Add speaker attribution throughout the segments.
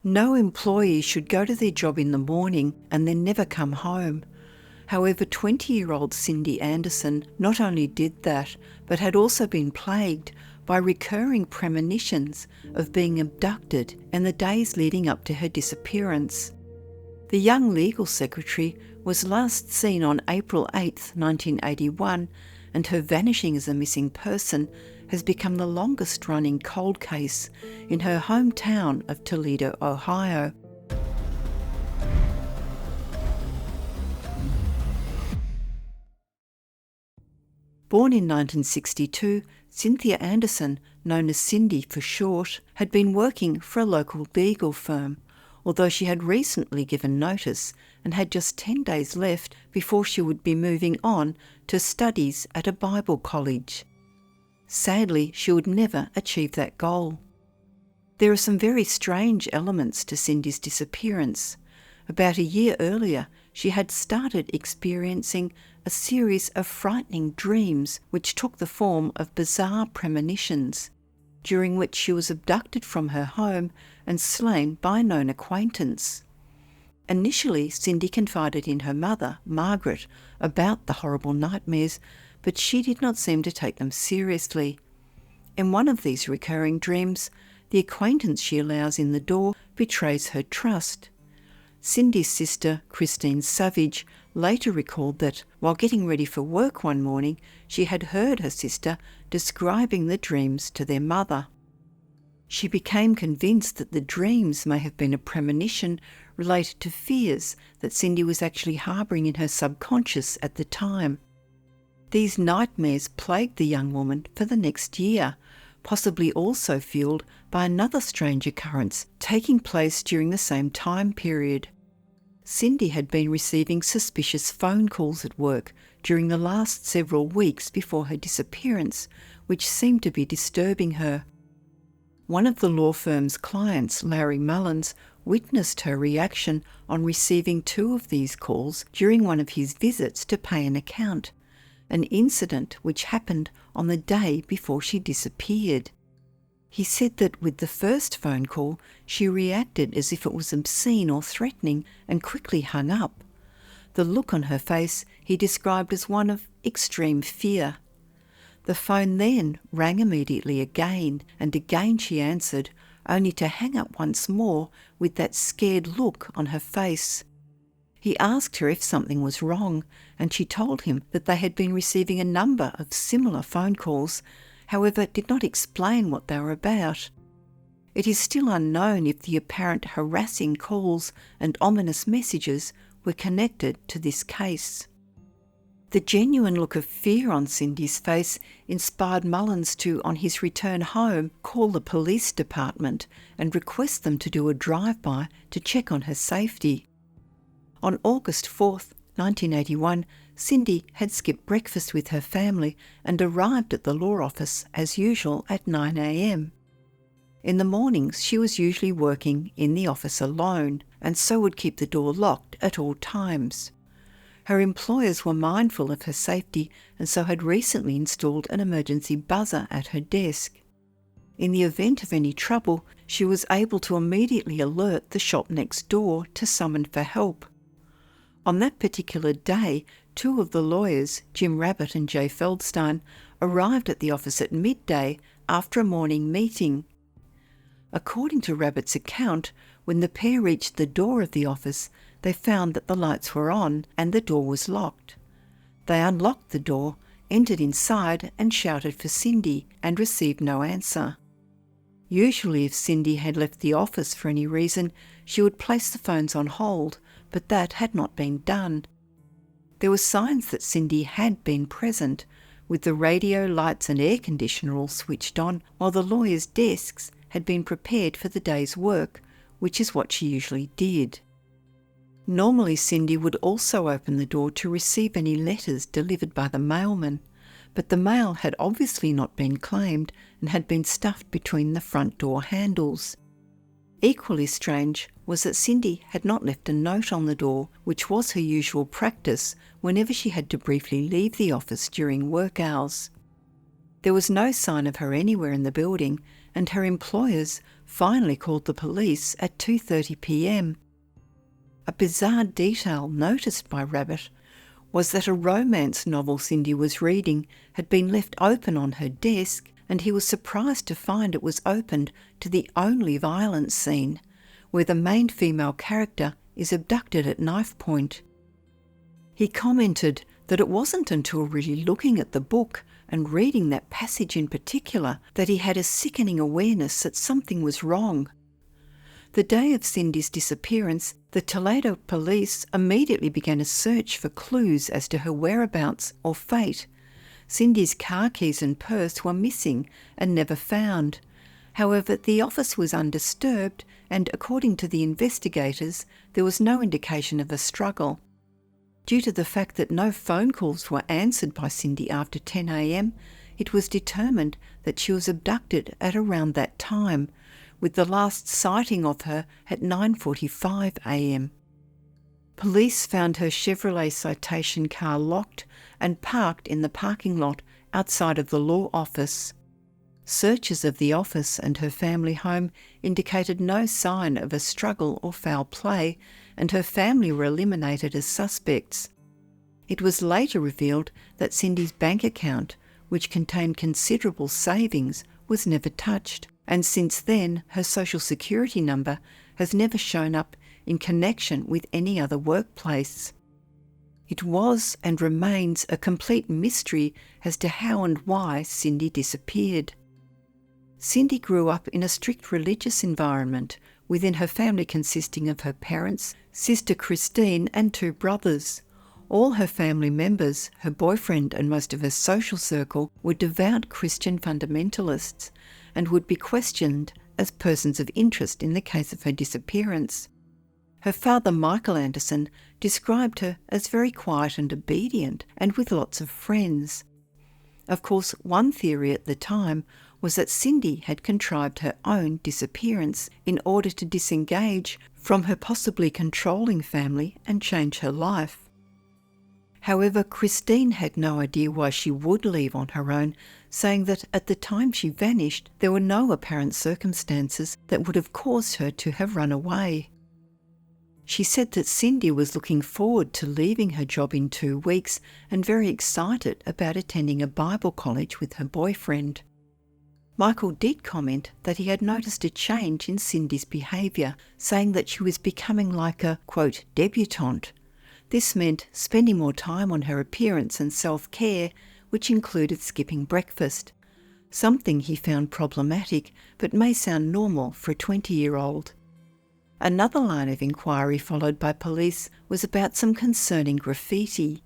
Speaker 1: No employee should go to their job in the morning and then never come home. However, 20-year-old Cindy Anderson not only did that, but had also been plagued by recurring premonitions of being abducted in the days leading up to her disappearance. The young legal secretary was last seen on April 8, 1981, and her vanishing as a missing person has become the longest-running cold case in her hometown of Toledo, Ohio. Born in 1962, Cynthia Anderson, known as Cindy for short, had been working for a local legal firm, although she had recently given notice and had just 10 days left before she would be moving on to studies at a Bible college. Sadly, she would never achieve that goal. There are some very strange elements to Cindy's disappearance. About a year earlier, she had started experiencing a series of frightening dreams which took the form of bizarre premonitions, during which she was abducted from her home and slain by a known acquaintance. Initially, Cindy confided in her mother, Margaret, about the horrible nightmares, but she did not seem to take them seriously. In one of these recurring dreams, the acquaintance she allows in the door betrays her trust. Cindy's sister, Christine Savage, later recalled that, while getting ready for work one morning, she had heard her sister describing the dreams to their mother. She became convinced that the dreams may have been a premonition related to fears that Cindy was actually harbouring in her subconscious at the time. These nightmares plagued the young woman for the next year, possibly also fuelled by another strange occurrence taking place during the same time period. Cindy had been receiving suspicious phone calls at work during the last several weeks before her disappearance, which seemed to be disturbing her. One of the law firm's clients, Larry Mullins, witnessed her reaction on receiving 2 of these calls during one of his visits to pay an account, an incident which happened on the day before she disappeared. He said that with the first phone call, she reacted as if it was obscene or threatening and quickly hung up. The look on her face he described as one of extreme fear. The phone then rang immediately again, and again she answered, only to hang up once more with that scared look on her face. He asked her if something was wrong, and she told him that they had been receiving a number of similar phone calls, however did not explain what they were about. It is still unknown if the apparent harassing calls and ominous messages were connected to this case. The genuine look of fear on Cindy's face inspired Mullins to, on his return home, call the police department and request them to do a drive-by to check on her safety. On August 4th, 1981, Cindy had skipped breakfast with her family and arrived at the law office as usual at 9 a.m. In the mornings, she was usually working in the office alone and so would keep the door locked at all times. Her employers were mindful of her safety and so had recently installed an emergency buzzer at her desk. In the event of any trouble, she was able to immediately alert the shop next door to summon for help. On that particular day, 2 of the lawyers, Jim Rabbit and Jay Feldstein, arrived at the office at midday after a morning meeting. According to Rabbit's account, when the pair reached the door of the office, they found that the lights were on and the door was locked. They unlocked the door, entered inside and shouted for Cindy and received no answer. Usually if Cindy had left the office for any reason, she would place the phones on hold, but that had not been done. There were signs that Cindy had been present, with the radio, lights and air conditioner all switched on, while the lawyers' desks had been prepared for the day's work, which is what she usually did. Normally Cindy would also open the door to receive any letters delivered by the mailman, but the mail had obviously not been claimed and had been stuffed between the front door handles. Equally strange was that Cindy had not left a note on the door, which was her usual practice whenever she had to briefly leave the office during work hours. There was no sign of her anywhere in the building, and her employers finally called the police at 2:30 p.m. A bizarre detail noticed by Rabbit was that a romance novel Cindy was reading had been left open on her desk, and he was surprised to find it was opened to the only violence scene, where the main female character is abducted at knife point. He commented that it wasn't until really looking at the book and reading that passage in particular that he had a sickening awareness that something was wrong. The day of Cindy's disappearance, the Toledo police immediately began a search for clues as to her whereabouts or fate. Cindy's car keys and purse were missing and never found. However, the office was undisturbed, and according to the investigators, there was no indication of a struggle. Due to the fact that no phone calls were answered by Cindy after 10 a.m, it was determined that she was abducted at around that time, with the last sighting of her at 9:45 a.m. Police found her Chevrolet Citation car locked and parked in the parking lot outside of the law office. Searches of the office and her family home indicated no sign of a struggle or foul play, and her family were eliminated as suspects. It was later revealed that Cindy's bank account, which contained considerable savings, was never touched, and since then her social security number has never shown up in connection with any other workplace. It was and remains a complete mystery as to how and why Cindy disappeared. Cindy grew up in a strict religious environment, within her family consisting of her parents, sister Christine and 2 brothers. All her family members, her boyfriend and most of her social circle were devout Christian fundamentalists and would be questioned as persons of interest in the case of her disappearance. Her father, Michael Anderson, described her as very quiet and obedient and with lots of friends. Of course, one theory at the time was that Cindy had contrived her own disappearance in order to disengage from her possibly controlling family and change her life. However, Christine had no idea why she would leave on her own, saying that at the time she vanished, there were no apparent circumstances that would have caused her to have run away. She said that Cindy was looking forward to leaving her job in 2 weeks and very excited about attending a Bible college with her boyfriend. Michael did comment that he had noticed a change in Cindy's behaviour, saying that she was becoming like a, quote, debutante. This meant spending more time on her appearance and self-care, which included skipping breakfast, something he found problematic but may sound normal for a 20-year-old. Another line of inquiry followed by police was about some concerning graffiti.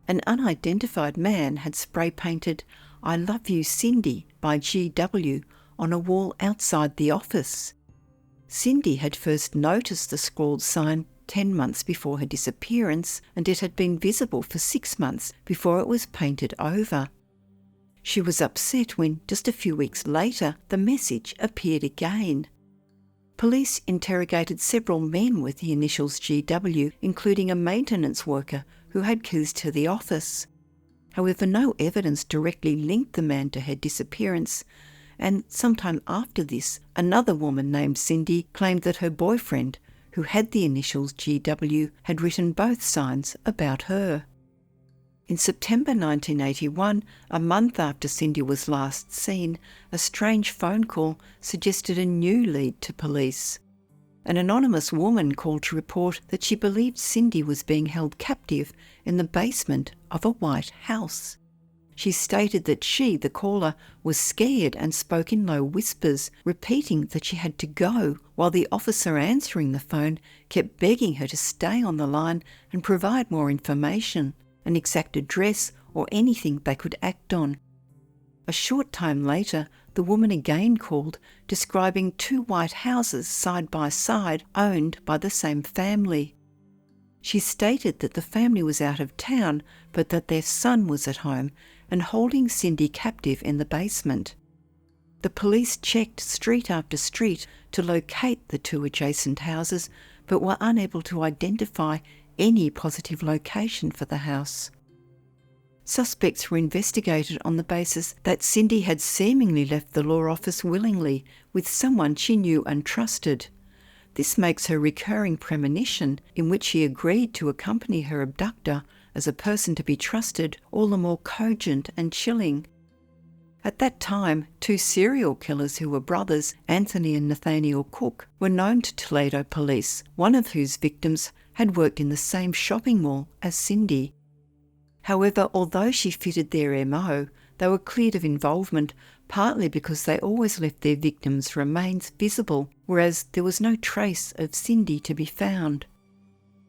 Speaker 1: An unidentified man had spray-painted "I love you, Cindy" by GW on a wall outside the office. Cindy had first noticed the scrawled sign 10 months before her disappearance, and it had been visible for 6 months before it was painted over. She was upset when, just a few weeks later, the message appeared again. Police interrogated several men with the initials GW, including a maintenance worker who had keys to the office. However, no evidence directly linked the man to her disappearance, and sometime after this, another woman named Cindy claimed that her boyfriend, who had the initials GW, had written both signs about her. In September 1981, a month after Cindy was last seen, a strange phone call suggested a new lead to police. An anonymous woman called to report that she believed Cindy was being held captive in the basement of a white house. She stated that she, the caller, was scared and spoke in low whispers, repeating that she had to go, while the officer answering the phone kept begging her to stay on the line and provide more information, an exact address or anything they could act on. A short time later, the woman again called, describing 2 white houses side by side owned by the same family. She stated that the family was out of town, but that their son was at home and holding Cindy captive in the basement. The police checked street after street to locate the 2 adjacent houses, but were unable to identify any positive location for the house. Suspects were investigated on the basis that Cindy had seemingly left the law office willingly with someone she knew and trusted. This makes her recurring premonition, in which she agreed to accompany her abductor as a person to be trusted, all the more cogent and chilling. At that time, 2 serial killers who were brothers, Anthony and Nathaniel Cook, were known to Toledo police, one of whose victims had worked in the same shopping mall as Cindy. However, although she fitted their MO, they were cleared of involvement, partly because they always left their victims' remains visible, whereas there was no trace of Cindy to be found.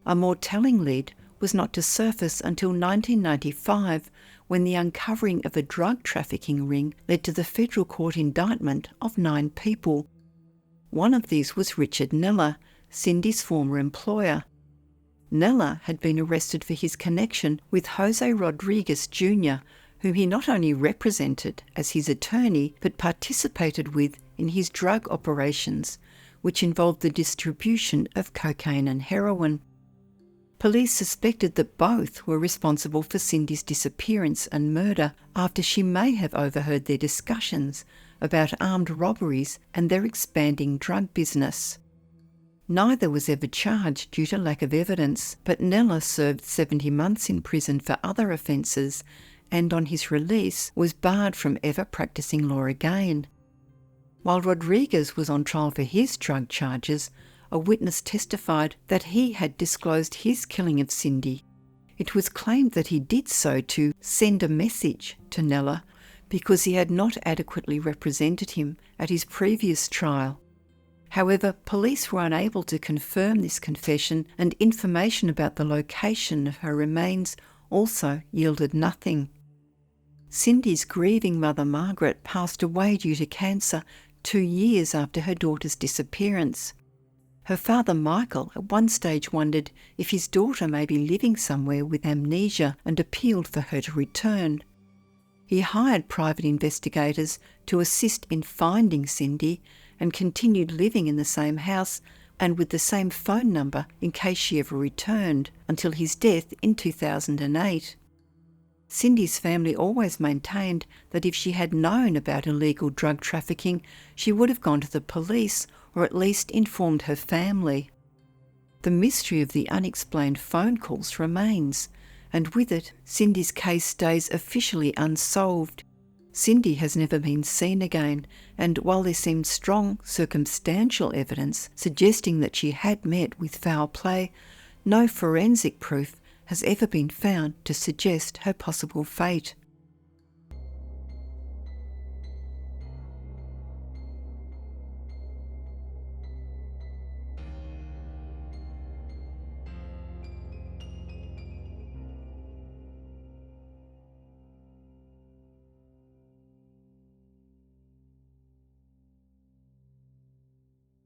Speaker 1: A more telling lead was not to surface until 1995, when the uncovering of a drug trafficking ring led to the federal court indictment of 9 people. One of these was Richard Neller, Cindy's former employer. Neller had been arrested for his connection with Jose Rodriguez Jr., whom he not only represented as his attorney, but participated with in his drug operations, which involved the distribution of cocaine and heroin. Police suspected that both were responsible for Cindy's disappearance and murder after she may have overheard their discussions about armed robberies and their expanding drug business. Neither was ever charged due to lack of evidence, but Neller served 70 months in prison for other offences and on his release was barred from ever practising law again. While Rodriguez was on trial for his drug charges, a witness testified that he had disclosed his killing of Cindy. It was claimed that he did so to send a message to Neller because he had not adequately represented him at his previous trial. However, police were unable to confirm this confession, and information about the location of her remains also yielded nothing. Cindy's grieving mother Margaret passed away due to cancer 2 years after her daughter's disappearance. Her father Michael at one stage wondered if his daughter may be living somewhere with amnesia and appealed for her to return. He hired private investigators to assist in finding Cindy and continued living in the same house and with the same phone number in case she ever returned, until his death in 2008. Cindy's family always maintained that if she had known about illegal drug trafficking, she would have gone to the police or at least informed her family. The mystery of the unexplained phone calls remains, and with it, Cindy's case stays officially unsolved. Cindy has never been seen again, and while there seems strong circumstantial evidence suggesting that she had met with foul play, no forensic proof has ever been found to suggest her possible fate.